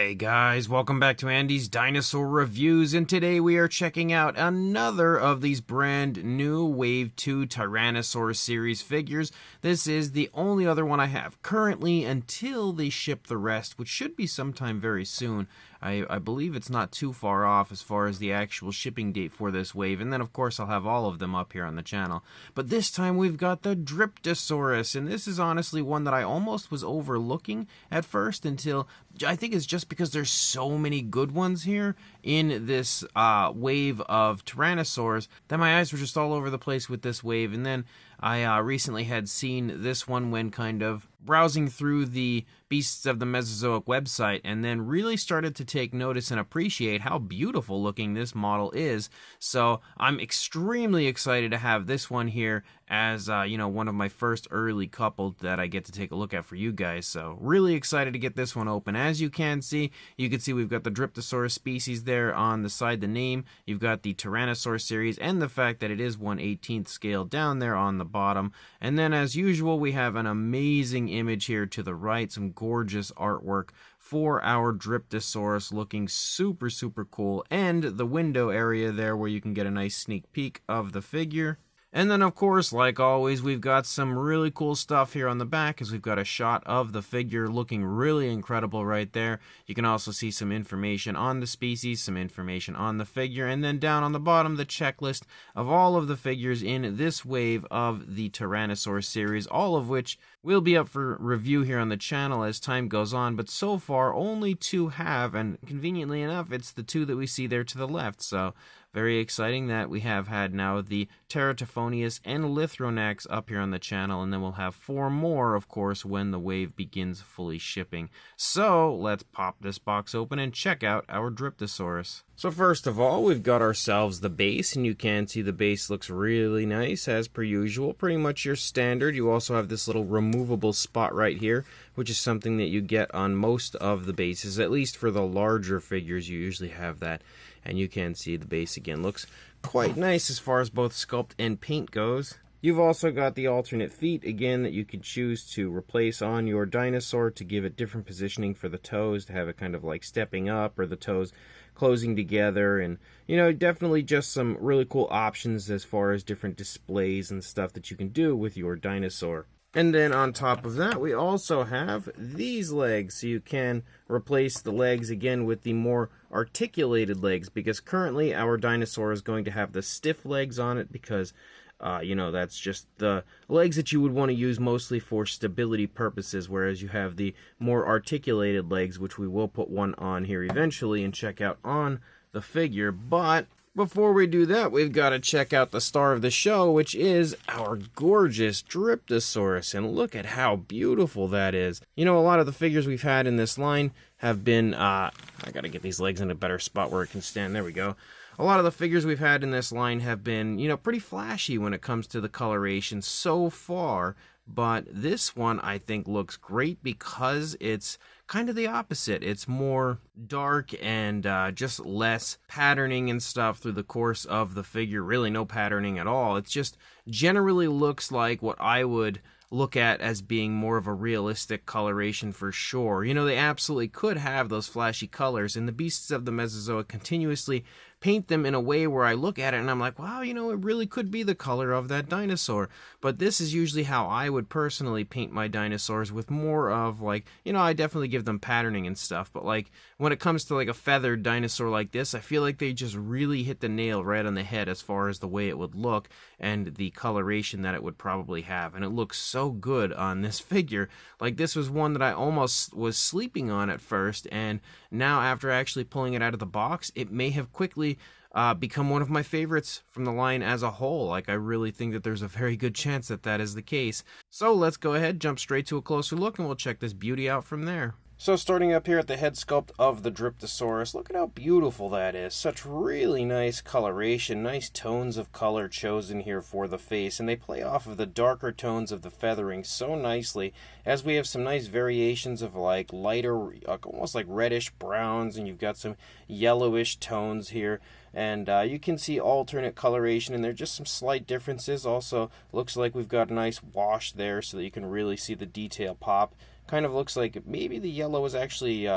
Hey guys, welcome back to Andy's Dinosaur Reviews, and today we are checking out another of these brand new Wave 2 Tyrannosaur Series figures. This is the only other one I have currently until they ship the rest, which should be sometime very soon. I believe it's not too far off as far as the actual shipping date for this wave, and then of course I'll have all of them up here on the channel. But this time we've got the Dryptosaurus, and this is honestly one that I almost was overlooking at first until I think it's just because there's so many good ones here in this wave of Tyrannosaurs that my eyes were just all over the place with this wave. And then I recently had seen this one when kind of browsing through the Beasts of the Mesozoic website, and then really started to take notice and appreciate how beautiful looking this model is. So I'm extremely excited to have this one here as one of my first early couple that I get to take a look at for you guys. So really excited to get this one open. As you can see we've got the Dryptosaurus species there on the side, the name. You've got the Tyrannosaur series and the fact that it is 1/18th scale down there on the bottom. And then as usual, we have an amazing image here to the right, some gorgeous artwork for our Dryptosaurus, looking super cool, and the window area there where you can get a nice sneak peek of the figure. And then, of course, like always, we've got some really cool stuff here on the back, as we've got a shot of the figure looking really incredible right there. You can also see some information on the species, some information on the figure, and then down on the bottom, the checklist of all of the figures in this wave of the Tyrannosaur series, all of which will be up for review here on the channel as time goes on, but so far only two have, and conveniently enough, it's the two that we see there to the left. So very exciting that we have had now the Teratophonius and Lithronax up here on the channel, and then we'll have four more, of course, when the wave begins fully shipping. So let's pop this box open and check out our Dryptosaurus. So first of all, we've got ourselves the base, and you can see the base looks really nice as per usual, pretty much your standard. You also have this little removable spot right here, which is something that you get on most of the bases, at least for the larger figures you usually have that. And you can see the base again looks quite nice as far as both sculpt and paint goes. You've also got the alternate feet again that you can choose to replace on your dinosaur to give it different positioning for the toes, to have it kind of like stepping up or the toes closing together. And definitely just some really cool options as far as different displays and stuff that you can do with your dinosaur. And then on top of that, we also have these legs, so you can replace the legs again with the more articulated legs, because currently our dinosaur is going to have the stiff legs on it because that's just the legs that you would want to use mostly for stability purposes, whereas you have the more articulated legs, which we will put one on here eventually and check out on the figure. But before we do that, we've got to check out the star of the show, which is our gorgeous Dryptosaurus. And look at how beautiful that is. A lot of the figures we've had in this line have been, I gotta get these legs in a better spot where it can stand. There we go. A lot of the figures we've had in this line have been, pretty flashy when it comes to the coloration so far. But this one, I think, looks great because it's kind of the opposite. It's more dark and just less patterning and stuff through the course of the figure. Really no patterning at all. It just generally looks like what I would look at as being more of a realistic coloration for sure. They absolutely could have those flashy colors, and the Beasts of the Mesozoic continuously paint them in a way where I look at it and I'm like, wow, it really could be the color of that dinosaur. But this is usually how I would personally paint my dinosaurs, with more of like, I definitely give them patterning and stuff, but like when it comes to like a feathered dinosaur like this, I feel like they just really hit the nail right on the head as far as the way it would look and the coloration that it would probably have. And it looks so good on this figure. Like, this was one that I almost was sleeping on at first, and now after actually pulling it out of the box, it may have quickly become one of my favorites from the line as a whole. Like, I really think that there's a very good chance that that is the case. So let's go ahead, jump straight to a closer look, and we'll check this beauty out from there. So starting up here at the head sculpt of the Dryptosaurus, look at how beautiful that is. Such really nice coloration, nice tones of color chosen here for the face, and they play off of the darker tones of the feathering so nicely, as we have some nice variations of like lighter, almost like reddish browns, and you've got some yellowish tones here. and you can see alternate coloration, and there are just some slight differences. Also, looks like we've got a nice wash there so that you can really see the detail pop. Kind of looks like maybe the yellow is actually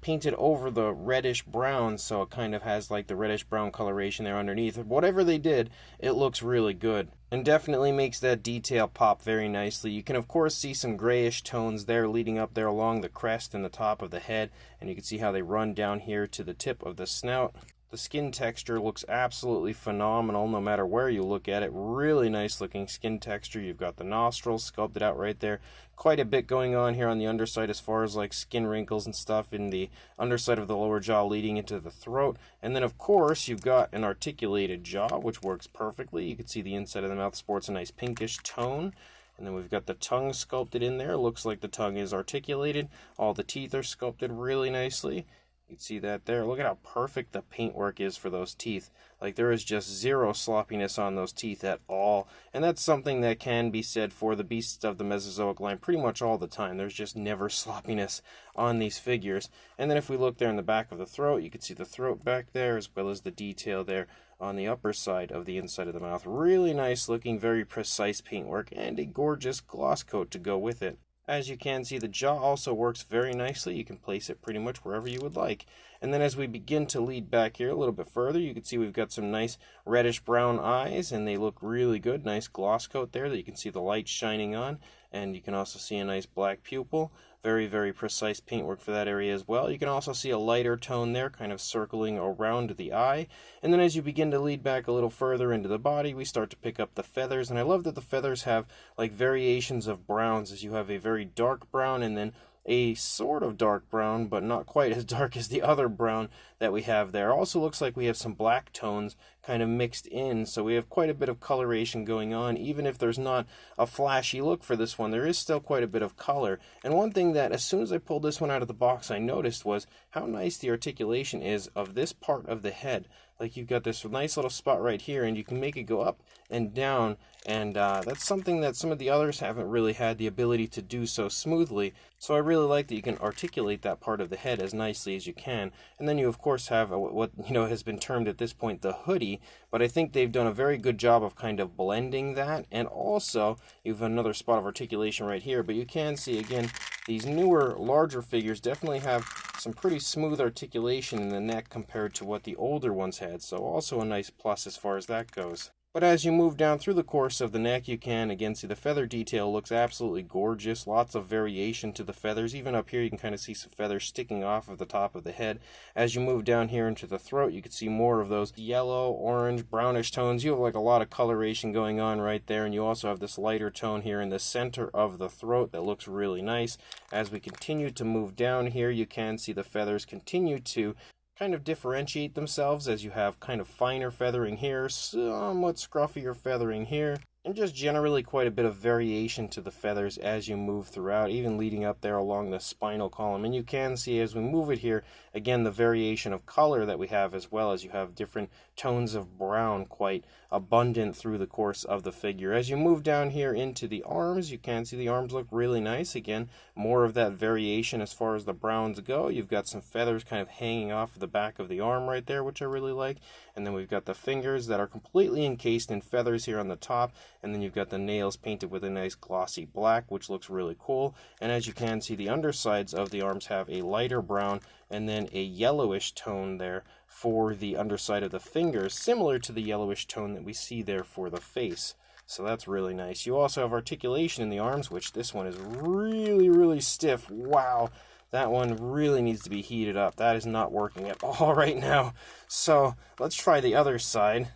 painted over the reddish brown, so it kind of has like the reddish brown coloration there underneath. Whatever they did, it looks really good and definitely makes that detail pop very nicely. You can of course see some grayish tones there leading up there along the crest and the top of the head, and you can see how they run down here to the tip of the snout. The skin texture looks absolutely phenomenal no matter where you look at it. Really nice looking skin texture. You've got the nostrils sculpted out right there. Quite a bit going on here on the underside as far as like skin wrinkles and stuff in the underside of the lower jaw leading into the throat. And then of course you've got an articulated jaw, which works perfectly. You can see the inside of the mouth sports a nice pinkish tone. And then we've got the tongue sculpted in there. Looks like the tongue is articulated. All the teeth are sculpted really nicely. You can see that there. Look at how perfect the paintwork is for those teeth. Like, there is just zero sloppiness on those teeth at all. And that's something that can be said for the beasts of the Mesozoic line pretty much all the time. There's just never sloppiness on these figures. And then if we look there in the back of the throat, you can see the throat back there as well as the detail there on the upper side of the inside of the mouth. Really nice looking, very precise paintwork, and a gorgeous gloss coat to go with it. As you can see, the jaw also works very nicely. You can place it pretty much wherever you would like. And then as we begin to lead back here a little bit further, you can see we've got some nice reddish brown eyes, and they look really good. Nice gloss coat there that you can see the light shining on. And you can also see a nice black pupil. Very, very precise paintwork for that area as well. You can also see a lighter tone there, kind of circling around the eye. And then as you begin to lead back a little further into the body, we start to pick up the feathers. And I love that the feathers have like variations of browns, as you have a very dark brown and then a sort of dark brown, but not quite as dark as the other brown that we have there. Also looks like we have some black tones kind of mixed in, so we have quite a bit of coloration going on. Even if there's not a flashy look for this one, there is still quite a bit of color. And one thing that as soon as I pulled this one out of the box I noticed was how nice the articulation is of this part of the head. Like, you've got this nice little spot right here, and you can make it go up and down, and that's something that some of the others haven't really had the ability to do so smoothly. So I really like that you can articulate that part of the head as nicely as you can. And then you of course have what has been termed at this point the hoodie, but I think they've done a very good job of kind of blending that. And also you have another spot of articulation right here, but you can see again these newer larger figures definitely have some pretty smooth articulation in the neck compared to what the older ones had, so also a nice plus as far as that goes. But as you move down through the course of the neck, you can again see the feather detail looks absolutely gorgeous. Lots of variation to the feathers. Even up here you can kind of see some feathers sticking off of the top of the head. As you move down here into the throat, you can see more of those yellow, orange, brownish tones. You have like a lot of coloration going on right there, and you also have this lighter tone here in the center of the throat that looks really nice. As we continue to move down here, you can see the feathers continue to kind of differentiate themselves, as you have kind of finer feathering here, somewhat scruffier feathering here, and just generally quite a bit of variation to the feathers as you move throughout, even leading up there along the spinal column. And you can see as we move it here, again, the variation of color that we have, as well as you have different tones of brown quite abundant through the course of the figure. As you move down here into the arms, you can see the arms look really nice. Again, more of that variation as far as the browns go. You've got some feathers kind of hanging off the back of the arm right there, which I really like. And then we've got the fingers that are completely encased in feathers here on the top. And then you've got the nails painted with a nice glossy black, which looks really cool. And as you can see, the undersides of the arms have a lighter brown and then a yellowish tone there for the underside of the fingers, similar to the yellowish tone that we see there for the face. So that's really nice. You also have articulation in the arms, which this one is really, really stiff. Wow. That one really needs to be heated up. That is not working at all right now. So let's try the other side.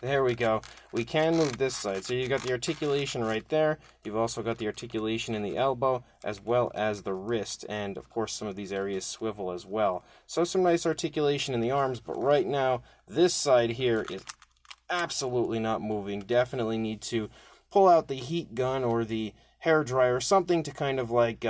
There we go. We can move this side. So you got the articulation right there. You've also got the articulation in the elbow as well as the wrist. And of course some of these areas swivel as well. So some nice articulation in the arms. But right now this side here is absolutely not moving. Definitely need to pull out the heat gun or the hair dryer, something to kind of like,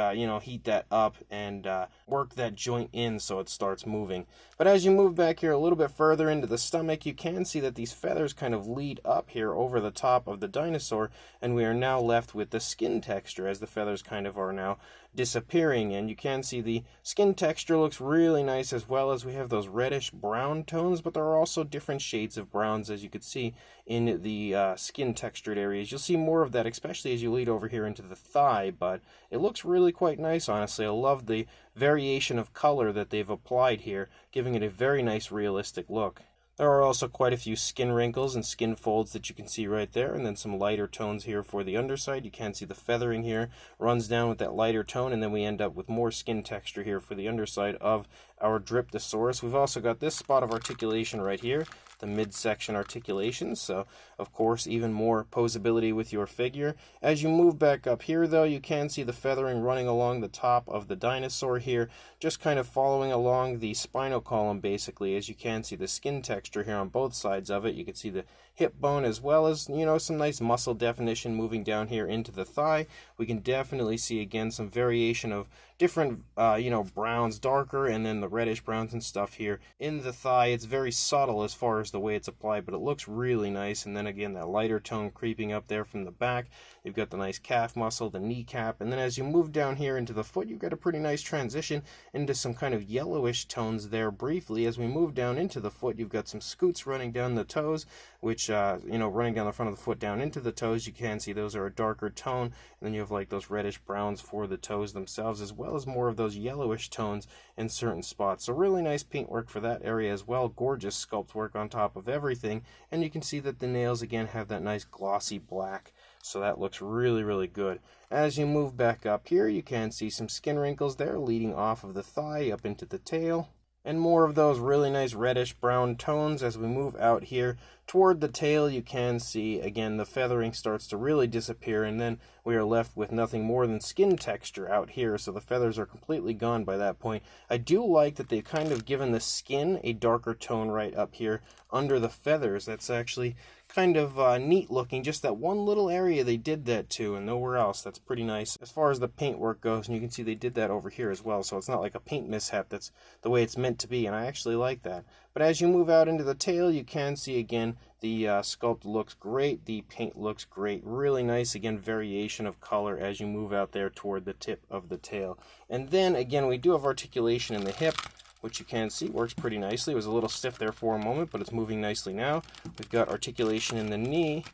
heat that up and work that joint in so it starts moving. But as you move back here a little bit further into the stomach, you can see that these feathers kind of lead up here over the top of the dinosaur, and we are now left with the skin texture as the feathers kind of are now disappearing. And you can see the skin texture looks really nice, as well as we have those reddish brown tones, but there are also different shades of browns, as you could see in the skin textured areas. You'll see more of that, especially as you lead over here into the thigh, but it looks really quite nice, honestly. I love the variation of color that they've applied here, giving it a very nice realistic look. There are also quite a few skin wrinkles and skin folds that you can see right there, and then some lighter tones here for the underside. You can see the feathering here runs down with that lighter tone, and then we end up with more skin texture here for the underside of our Dryptosaurus. We've also got this spot of articulation right here, the midsection articulation, so of course even more posability with your figure. As you move back up here though, you can see the feathering running along the top of the dinosaur here, just kind of following along the spinal column basically. As you can see the skin texture here on both sides of it, you can see the hip bone as well as, some nice muscle definition moving down here into the thigh. We can definitely see again some variation of different browns, darker, and then the reddish browns and stuff here in the thigh. It's very subtle as far as the way it's applied, but it looks really nice. And then again, that lighter tone creeping up there from the back. You've got the nice calf muscle, the kneecap, and then as you move down here into the foot, you've got a pretty nice transition into some kind of yellowish tones there briefly. As we move down into the foot, you've got some scoots running down the toes, which running down the front of the foot down into the toes. You can see those are a darker tone, and then you have like those reddish browns for the toes themselves, as well as more of those yellowish tones in certain spots. So really nice paintwork for that area as well. Gorgeous sculpt work on top of everything, and you can see that the nails again have that nice glossy black, so that looks really, really good. As you move back up here, you can see some skin wrinkles there leading off of the thigh up into the tail, and more of those really nice reddish brown tones. As we move out here toward the tail, you can see again the feathering starts to really disappear, and then we are left with nothing more than skin texture out here, so the feathers are completely gone by that point. I do like that they've kind of given the skin a darker tone right up here under the feathers. That's actually kind of neat looking. Just that one little area they did that to, and nowhere else. That's pretty nice as far as the paint work goes, and you can see they did that over here as well, so it's not like a paint mishap. That's the way it's meant to be, and I actually like that. But as you move out into the tail, you can see again the sculpt looks great, the paint looks great, really nice again variation of color as you move out there toward the tip of the tail. And then again we do have articulation in the hip, which you can see works pretty nicely. It was a little stiff there for a moment, but it's moving nicely now. We've got articulation in the knee.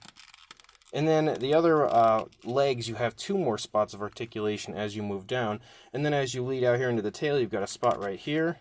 And then the other legs, you have two more spots of articulation as you move down. And then as you lead out here into the tail, you've got a spot right here.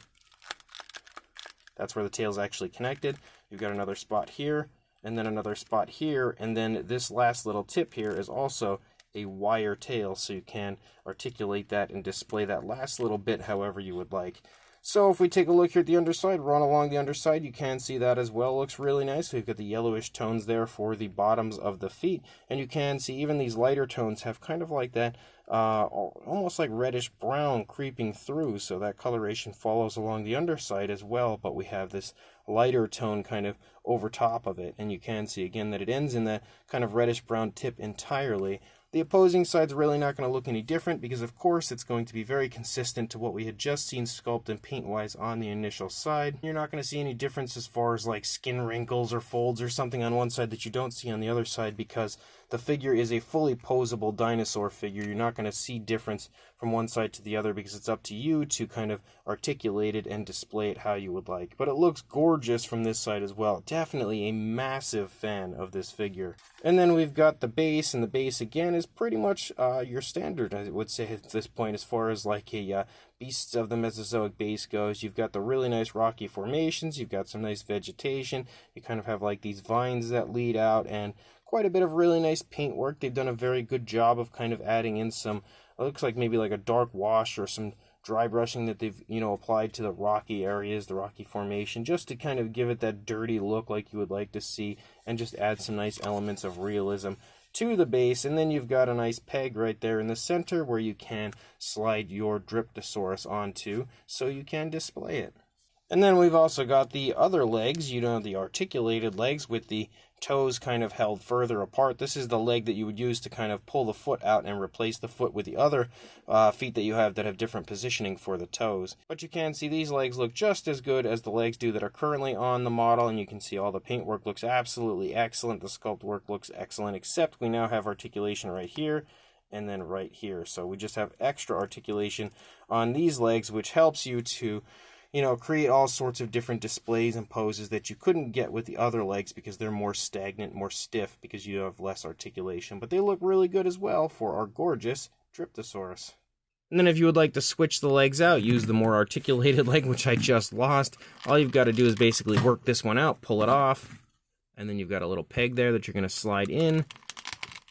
That's where the tail's actually connected. You've got another spot here, and then another spot here, and then this last little tip here is also a wire tail, so you can articulate that and display that last little bit however you would like. So if we take a look here at the underside, run along the underside, you can see that as well. Looks really nice. We've got the yellowish tones there for the bottoms of the feet, and you can see even these lighter tones have kind of like that almost like reddish brown creeping through, so that coloration follows along the underside as well, but we have this lighter tone kind of over top of it, and you can see again that it ends in that kind of reddish brown tip entirely. The opposing side's really not going to look any different because, of course, it's going to be very consistent to what we had just seen sculpt and paint-wise on the initial side. You're not going to see any difference as far as like skin wrinkles or folds or something on one side that you don't see on the other side, because the figure is a fully posable dinosaur figure. You're not going to see difference from one side to the other because it's up to you to kind of articulate it and display it how you would like. But it looks gorgeous from this side as well. Definitely a massive fan of this figure. And then we've got the base, and the base again is pretty much your standard, I would say, at this point, as far as like a Beasts of the Mesozoic base goes. You've got the really nice rocky formations, you've got some nice vegetation, you kind of have like these vines that lead out, and quite a bit of really nice paint work. They've done a very good job of kind of adding in some, it looks like maybe like a dark wash or some dry brushing that they've, applied to the rocky areas, the rocky formation, just to kind of give it that dirty look like you would like to see, and just add some nice elements of realism to the base. And then you've got a nice peg right there in the center where you can slide your Dryptosaurus onto so you can display it. And then we've also got the other legs, the articulated legs with the toes kind of held further apart. This is the leg that you would use to kind of pull the foot out and replace the foot with the other feet that you have that have different positioning for the toes. But you can see these legs look just as good as the legs do that are currently on the model, and you can see all the paintwork looks absolutely excellent. The sculpt work looks excellent, except we now have articulation right here and then right here. So we just have extra articulation on these legs, which helps you to, you know, create all sorts of different displays and poses that you couldn't get with the other legs because they're more stagnant, more stiff because you have less articulation. But they look really good as well for our gorgeous Dryptosaurus. And then if you would like to switch the legs out, use the more articulated leg, which I just lost, all you've got to do is basically work this one out, pull it off, and then you've got a little peg there that you're going to slide in.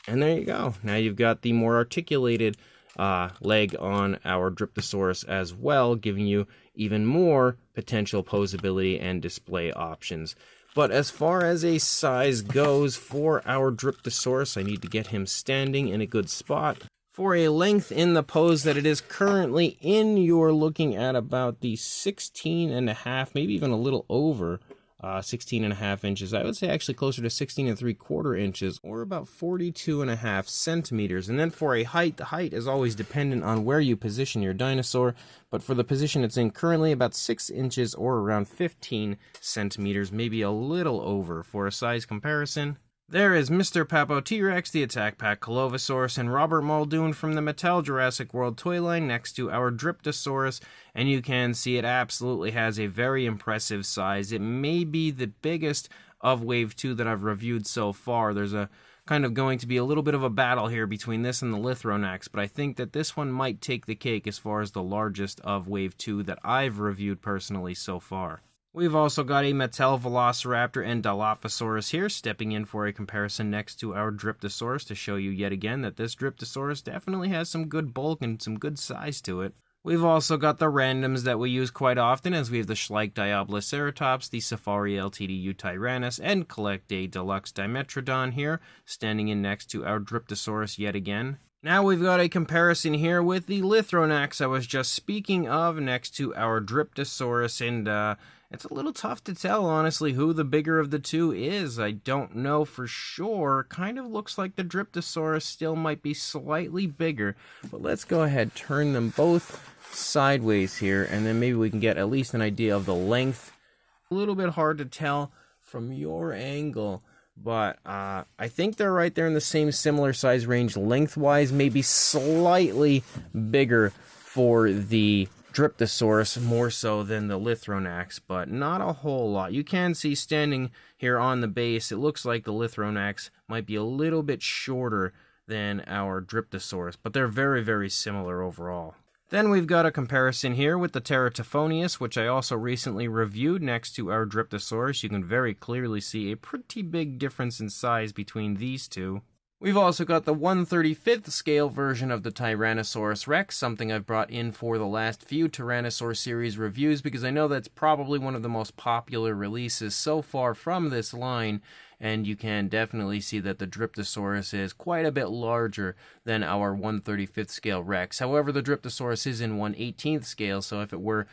And there you go. Now you've got the more articulated leg on our Dryptosaurus as well, giving you even more potential posability and display options. But as far as a size goes for our Dryptosaurus, I need to get him standing in a good spot. For a length in the pose that it is currently in, you're looking at about the 16.5, maybe even a little over 16.5 inches. I would say actually closer to 16.75 inches, or about 42.5 centimeters. And then for a height, the height is always dependent on where you position your dinosaur, but for the position it's in currently, about 6 inches or around 15 centimeters, maybe a little over. For a size comparison, there is Mr. Papo T-Rex, the Attack Pack Colovosaurus, and Robert Muldoon from the Mattel Jurassic World toy line next to our Dryptosaurus, and you can see it absolutely has a very impressive size. It may be the biggest of Wave 2 that I've reviewed so far. There's a kind of going to be a little bit of a battle here between this and the Lithronax, but I think that this one might take the cake as far as the largest of Wave 2 that I've reviewed personally so far. We've also got a Mattel Velociraptor and Dilophosaurus here, stepping in for a comparison next to our Dryptosaurus to show you yet again that this Dryptosaurus definitely has some good bulk and some good size to it. We've also got the randoms that we use quite often, as we have the Schleich Diabloceratops, the Safari Ltd Tyrannus, and Collect Day Deluxe Dimetrodon here, standing in next to our Dryptosaurus yet again. Now we've got a comparison here with the Lithronax I was just speaking of next to our Dryptosaurus, and it's a little tough to tell, honestly, who the bigger of the two is. I don't know for sure. Kind of looks like the Dryptosaurus still might be slightly bigger, but let's go ahead, turn them both sideways here, and then maybe we can get at least an idea of the length. A little bit hard to tell from your angle, but I think they're right there in the same similar size range lengthwise, maybe slightly bigger for the Dryptosaurus more so than the Lithronax, but not a whole lot. You can see standing here on the base, it looks like the Lithronax might be a little bit shorter than our Dryptosaurus, but they're very, very similar overall. Then we've got a comparison here with the Teratophonius, which I also recently reviewed next to our Dryptosaurus. You can very clearly see a pretty big difference in size between these two. We've also got the 1/35th scale version of the Tyrannosaurus Rex, something I've brought in for the last few Tyrannosaur series reviews because I know that's probably one of the most popular releases so far from this line, and you can definitely see that the Dryptosaurus is quite a bit larger than our 1/35th scale Rex. However, the Dryptosaurus is in 1/18th scale, so if it were,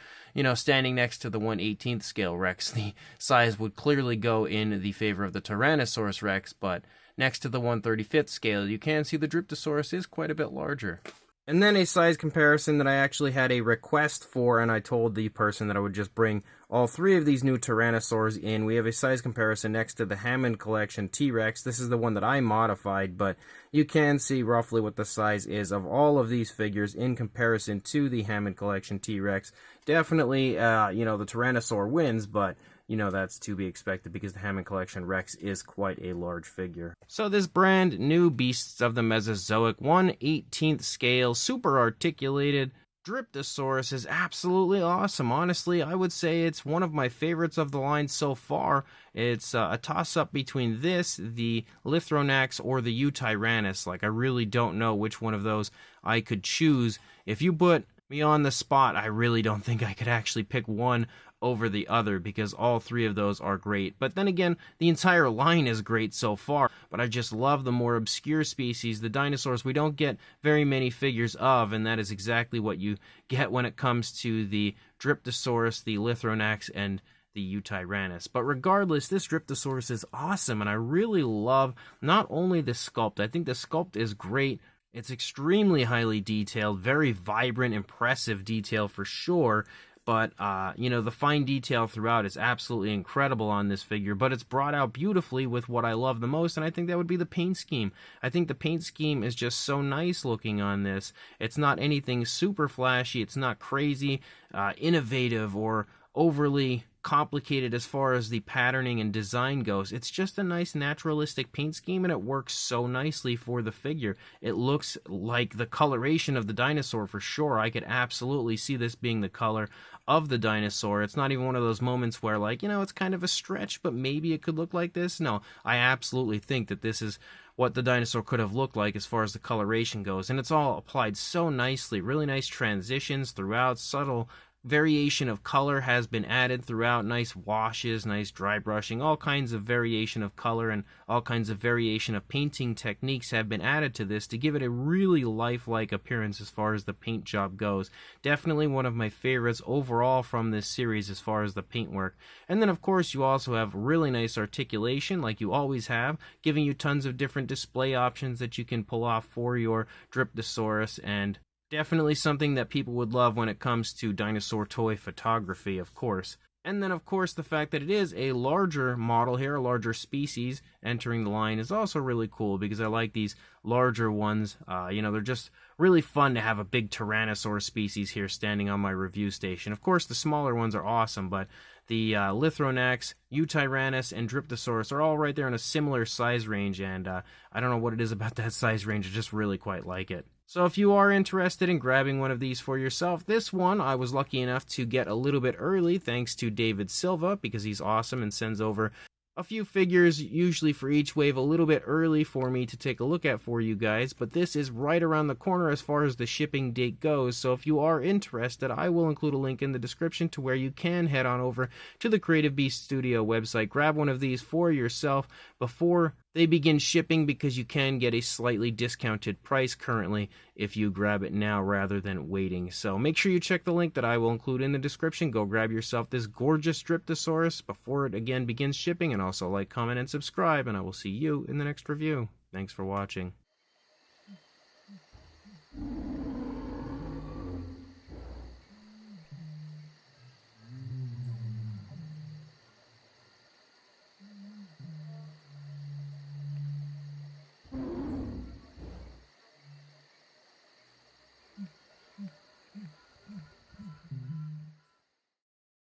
standing next to the 1/18th scale Rex, the size would clearly go in the favor of the Tyrannosaurus Rex, but next to the 1/35th scale, you can see the Dryptosaurus is quite a bit larger. And then a size comparison that I actually had a request for, and I told the person that I would just bring all three of these new Tyrannosaurs in. We have a size comparison next to the Hammond Collection T-Rex. This is the one that I modified, but you can see roughly what the size is of all of these figures in comparison to the Hammond Collection T-Rex. Definitely, the Tyrannosaur wins, but that's to be expected because the Hammond Collection Rex is quite a large figure. So this brand new Beasts of the Mesozoic 1/18th scale, super articulated Dryptosaurus is absolutely awesome. Honestly, I would say it's one of my favorites of the line so far. It's a toss-up between this, the Lithronax, or the Eutyrannus. I really don't know which one of those I could choose. If you put me on the spot, I really don't think I could actually pick one over the other because all three of those are great. But then again, the entire line is great so far, but I just love the more obscure species, the dinosaurs we don't get very many figures of, and that is exactly what you get when it comes to the Dryptosaurus, the Lithronax, and the Eutyrannus. But regardless, this Dryptosaurus is awesome, and I really love not only the sculpt. I think the sculpt is great. It's extremely highly detailed, very vibrant, impressive detail for sure. But, the fine detail throughout is absolutely incredible on this figure, but it's brought out beautifully with what I love the most, and I think that would be the paint scheme. I think the paint scheme is just so nice looking on this. It's not anything super flashy, it's not crazy, innovative, or overly complicated as far as the patterning and design goes. It's just a nice naturalistic paint scheme, and it works so nicely for the figure. It looks like the coloration of the dinosaur for sure. I could absolutely see this being the color of the dinosaur. It's not even one of those moments where, like, it's kind of a stretch, but maybe it could look like this. No, I absolutely think that this is what the dinosaur could have looked like as far as the coloration goes, and it's all applied so nicely. Really nice transitions throughout, subtle variation of color has been added throughout, nice washes, nice dry brushing, all kinds of variation of color and all kinds of variation of painting techniques have been added to this to give it a really lifelike appearance as far as the paint job goes. Definitely one of my favorites overall from this series as far as the paintwork. And then of course you also have really nice articulation like you always have, giving you tons of different display options that you can pull off for your Dryptosaurus, and definitely something that people would love when it comes to dinosaur toy photography, of course. And then, of course, the fact that it is a larger model here, a larger species entering the line is also really cool because I like these larger ones. They're just really fun to have a big Tyrannosaur species here standing on my review station. Of course, the smaller ones are awesome, but the Lithronax, Eutyrannus, and Dryptosaurus are all right there in a similar size range, and I don't know what it is about that size range, I just really quite like it. So if you are interested in grabbing one of these for yourself, this one I was lucky enough to get a little bit early thanks to David Silva because he's awesome and sends over a few figures, usually for each wave, a little bit early for me to take a look at for you guys, but this is right around the corner as far as the shipping date goes, so if you are interested, I will include a link in the description to where you can head on over to the Creative Beast Studio website, grab one of these for yourself before they begin shipping because you can get a slightly discounted price currently if you grab it now rather than waiting. So make sure you check the link that I will include in the description. Go grab yourself this gorgeous Dryptosaurus before it again begins shipping, and also like, comment, and subscribe, and I will see you in the next review. Thanks for watching.